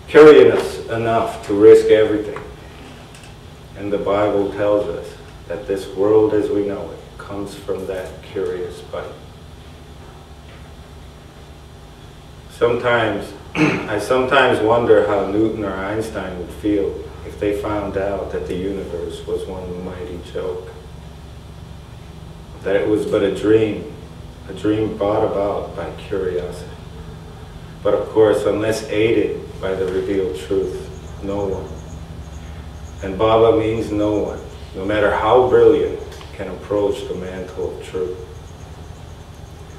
curious enough to risk everything. And the Bible tells us that this world as we know it comes from that curious bite. I sometimes wonder how Newton or Einstein would feel if they found out that the universe was one mighty joke. That it was but a dream brought about by curiosity. But of course, unless aided by the revealed truth, no one, and Baba means no one, no matter how brilliant, can approach the mantle of truth.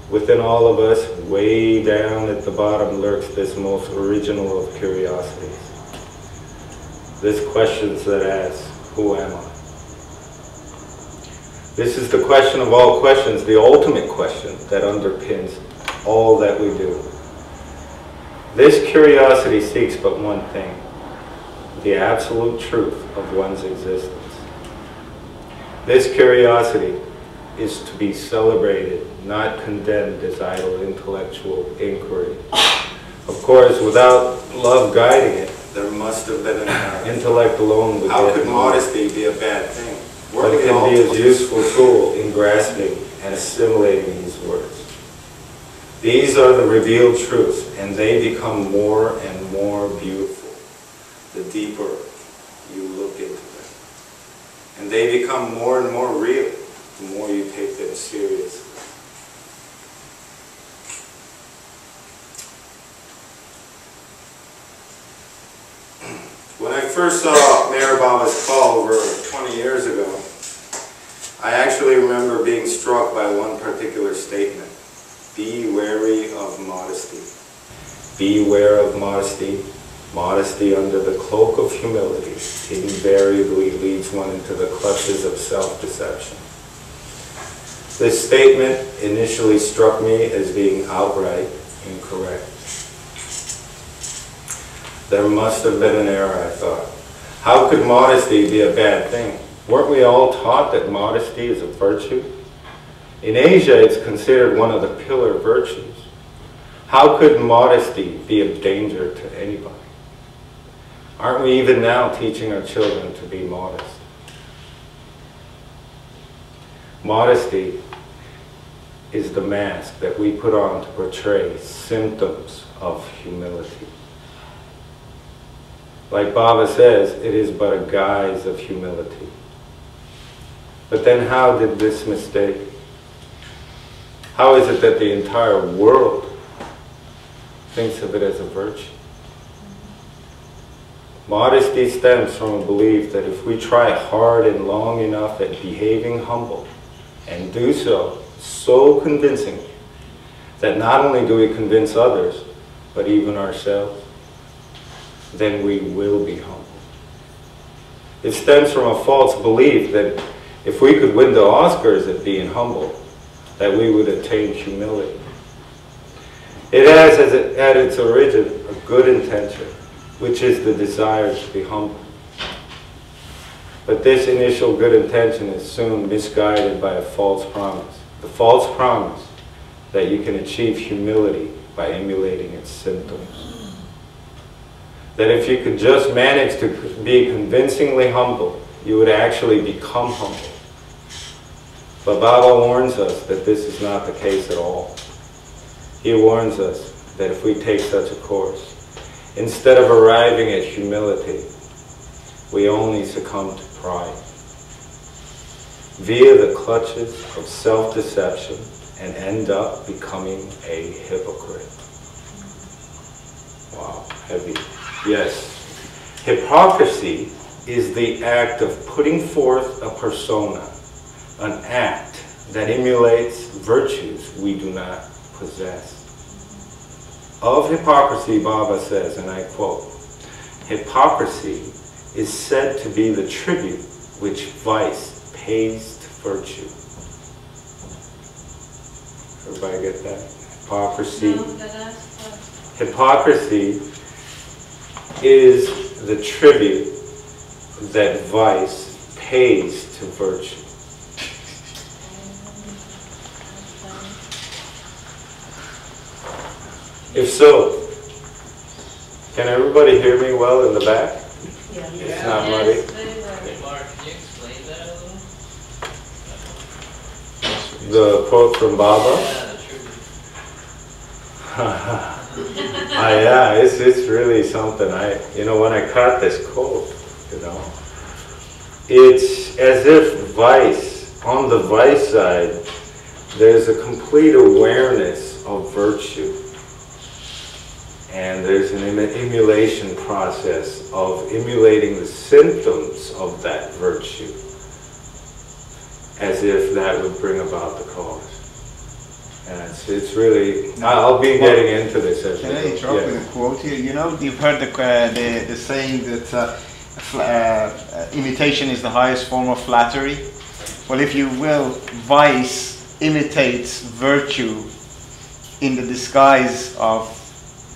Within all of us, way down at the bottom, lurks this most original of curiosities. This questions that ask, who am I? This is the question of all questions, the ultimate question that underpins all that we do. This curiosity seeks but one thing, the absolute truth of one's existence. This curiosity is to be celebrated, not condemned as idle intellectual inquiry. Of course, without love guiding it, there must have been an error. Intellect alone would How could modesty be a bad thing? But it can be a useful tool in grasping and assimilating these words. These are the revealed truths, and they become more and more beautiful the deeper you look into them. And they become more and more real the more you take them seriously. When I first saw Mayor Baba's call over 20 years ago, I actually remember being struck by one particular statement. Be wary of modesty. Beware of modesty. Modesty under the cloak of humility invariably leads one into the clutches of self-deception. This statement initially struck me as being outright incorrect. There must have been an error, I thought. How could modesty be a bad thing? Weren't we all taught that modesty is a virtue? In Asia, it's considered one of the pillar virtues. How could modesty be of danger to anybody? Aren't we even now teaching our children to be modest? Modesty is the mask that we put on to portray symptoms of humility. Like Baba says, it is but a guise of humility. But then how did this mistake? How is it that the entire world thinks of it as a virtue? Modesty stems from a belief that if we try hard and long enough at behaving humble, and do so convincingly, that not only do we convince others, but even ourselves, then we will be humble. It stems from a false belief that if we could win the Oscars at being humble, that we would attain humility. It has at its origin a good intention, which is the desire to be humble. But this initial good intention is soon misguided by a false promise. The false promise that you can achieve humility by emulating its symptoms. That if you could just manage to be convincingly humble, you would actually become humble. But Baba warns us that this is not the case at all. He warns us that if we take such a course, instead of arriving at humility, we only succumb to pride, via the clutches of self-deception, and end up becoming a hypocrite. Wow, heavy. Yes. Hypocrisy is the act of putting forth a persona, an act that emulates virtues we do not possess. Of hypocrisy, Baba says, and I quote, hypocrisy is said to be the tribute which vice pays to virtue. Everybody get that? Hypocrisy. Hypocrisy is the tribute that vice pays to virtue. If so, Can everybody hear me well in the back? Yeah. It's not muddy. Hey, Mark, can you explain that a little? The quote from Baba? Yeah, the truth. Yeah, it's really something. When I caught this quote, it's as if vice, on the vice side, there's a complete awareness of virtue. And there's an emulation process of emulating the symptoms of that virtue, as if that would bring about the cause. And it's really, I'll be getting into this as Can I interrupt with a quote here? You've heard the saying that imitation is the highest form of flattery. Well, if you will, vice imitates virtue in the disguise of...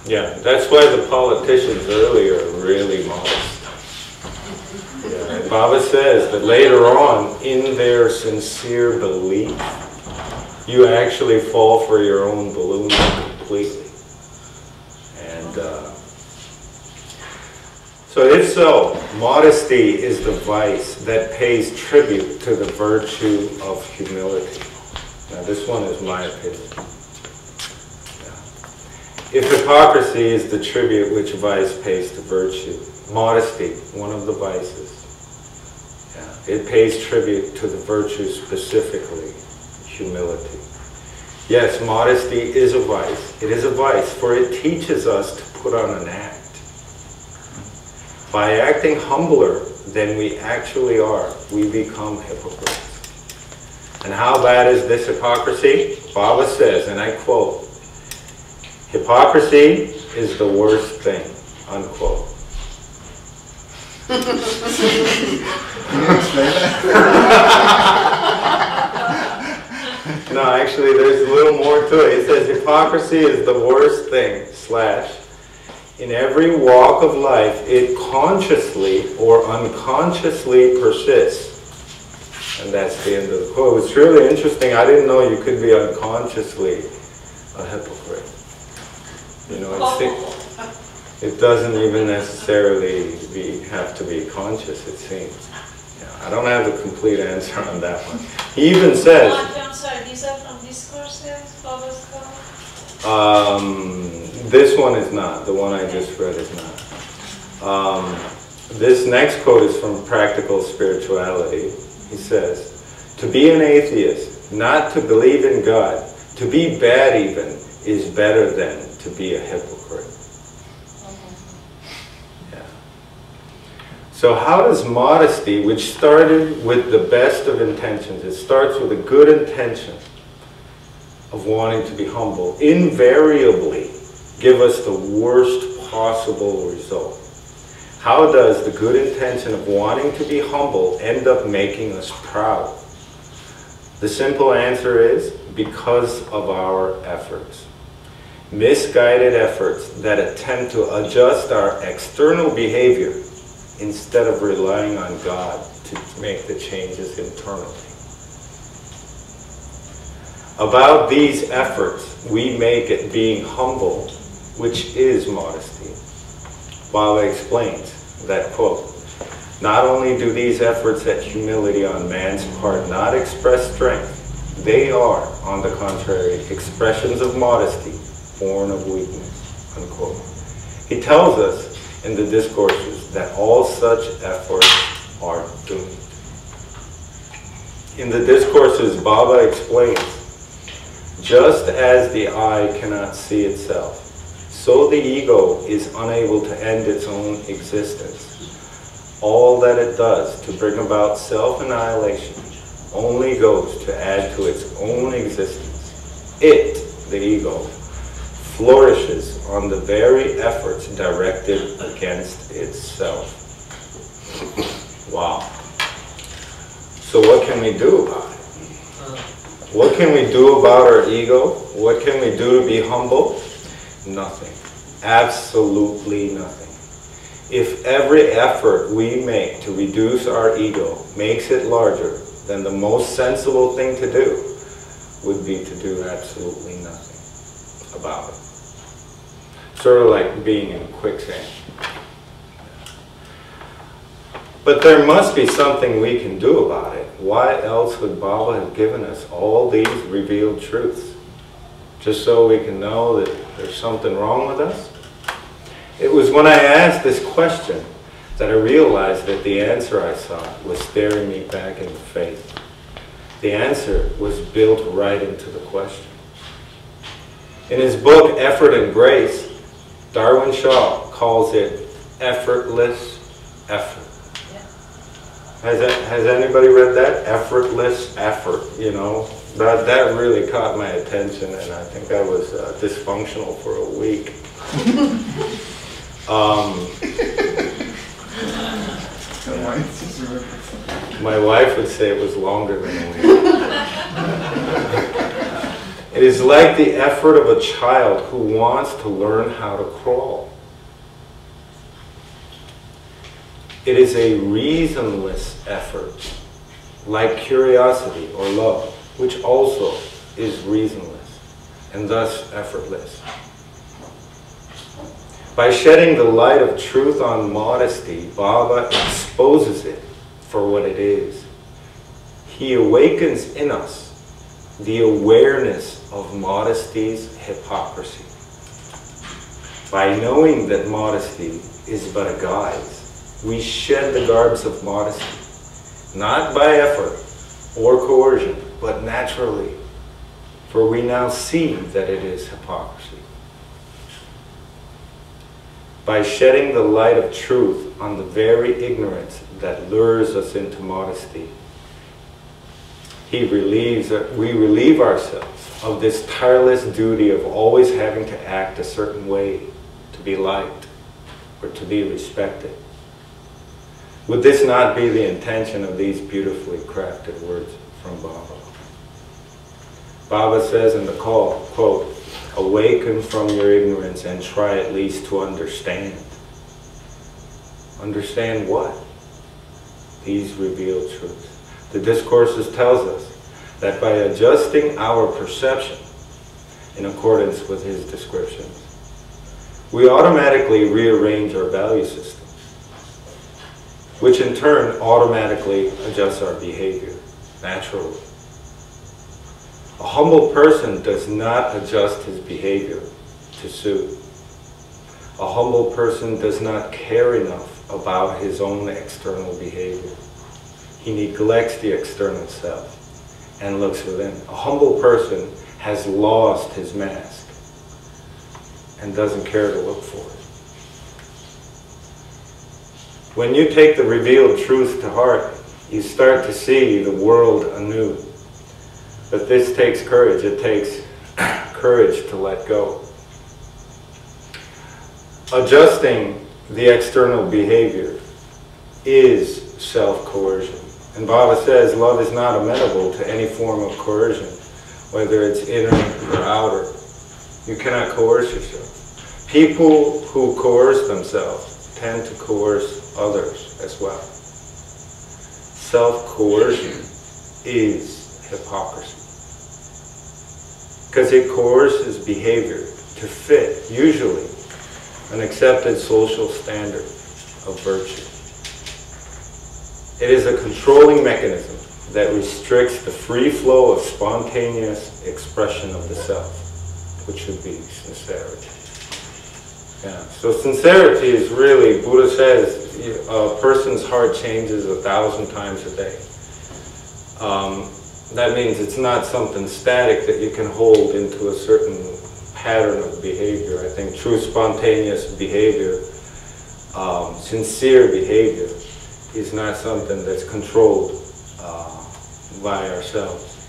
Yeah, that's why the politicians earlier are really modest. Yeah, and Baba says that later on, in their sincere belief, you actually fall for your own balloon completely. And so if so, modesty is the vice that pays tribute to the virtue of humility. Now this one is my opinion. If hypocrisy is the tribute which vice pays to virtue, modesty, one of the vices, it pays tribute to the virtue specifically, humility. Yes, modesty is a vice. It is a vice, for it teaches us to put on an act. By acting humbler than we actually are, we become hypocrites. And how bad is this hypocrisy? Baba says, and I quote, "Hypocrisy is the worst thing," unquote. Can you explain that? No, actually there's a little more to it. It says hypocrisy is the worst thing, / in every walk of life it consciously or unconsciously persists. And that's the end of the quote. It's really interesting. I didn't know you could be unconsciously a hypocrite. It doesn't even necessarily have to be conscious, it seems. I don't have a complete answer on that one. He even says... I'm sorry, these are from discourses, Baba's quote? This one is not. The one I just read is not. This next quote is from Practical Spirituality. He says, "To be an atheist, not to believe in God, to be bad even, is better than to be a hypocrite." Yeah. So how does modesty, which started with the best of intentions, it starts with a good intention of wanting to be humble, invariably give us the worst possible result? How does the good intention of wanting to be humble end up making us proud? The simple answer is because of our efforts. Misguided efforts that attempt to adjust our external behavior instead of relying on God to make the changes internally. About these efforts we make at being humble, which is modesty. Baba explains that, quote, "Not only do these efforts at humility on man's part not express strength, they are, on the contrary, expressions of modesty, born of weakness," unquote. He tells us in the discourses that all such efforts are doomed. In the discourses, Baba explains, just as the eye cannot see itself, so the ego is unable to end its own existence. All that it does to bring about self-annihilation only goes to add to its own existence. It, the ego, flourishes on the very efforts directed against itself. Wow. So what can we do about it? What can we do about our ego? What can we do to be humble? Nothing. Absolutely nothing. If every effort we make to reduce our ego makes it larger, then the most sensible thing to do would be to do absolutely nothing about it. Sort of like being in quicksand. But there must be something we can do about it. Why else would Baba have given us all these revealed truths? Just so we can know that there's something wrong with us? It was when I asked this question that I realized that the answer I sought was staring me back in the face. The answer was built right into the question. In his book, Effort and Grace, Darwin Shaw calls it effortless effort. Has anybody read that? Effortless effort, you know? That really caught my attention, and I think I was dysfunctional for a week. My wife would say it was longer than a week. It is like the effort of a child who wants to learn how to crawl. It is a reasonless effort, like curiosity or love, which also is reasonless, and thus effortless. By shedding the light of truth on modesty, Baba exposes it for what it is. He awakens in us the awareness of modesty's hypocrisy. By knowing that modesty is but a guise, we shed the garbs of modesty, not by effort or coercion, but naturally, for we now see that it is hypocrisy. By shedding the light of truth on the very ignorance that lures us into modesty, we relieve ourselves of this tireless duty of always having to act a certain way to be liked or to be respected. Would this not be the intention of these beautifully crafted words from Baba? Baba says in the call, quote, "Awaken from your ignorance and try at least to understand." Understand what? These revealed truths. The Discourses tells us that by adjusting our perception in accordance with his descriptions, we automatically rearrange our value system, which in turn automatically adjusts our behavior, naturally. A humble person does not adjust his behavior to suit. A humble person does not care enough about his own external behavior. He neglects the external self and looks within. A humble person has lost his mask and doesn't care to look for it. When you take the revealed truth to heart, you start to see the world anew. But this takes courage. It takes courage to let go. Adjusting the external behavior is self-coercion. And Baba says love is not amenable to any form of coercion, whether it's inner or outer. You cannot coerce yourself. People who coerce themselves tend to coerce others as well. Self-coercion is hypocrisy, because it coerces behavior to fit, usually, an accepted social standard of virtue. It is a controlling mechanism that restricts the free flow of spontaneous expression of the self, which would be sincerity. Yeah. So sincerity is really, Buddha says, a person's heart changes 1,000 times a day. That means it's not something static that you can hold into a certain pattern of behavior. I think true spontaneous behavior, sincere behavior, is not something that's controlled by ourselves.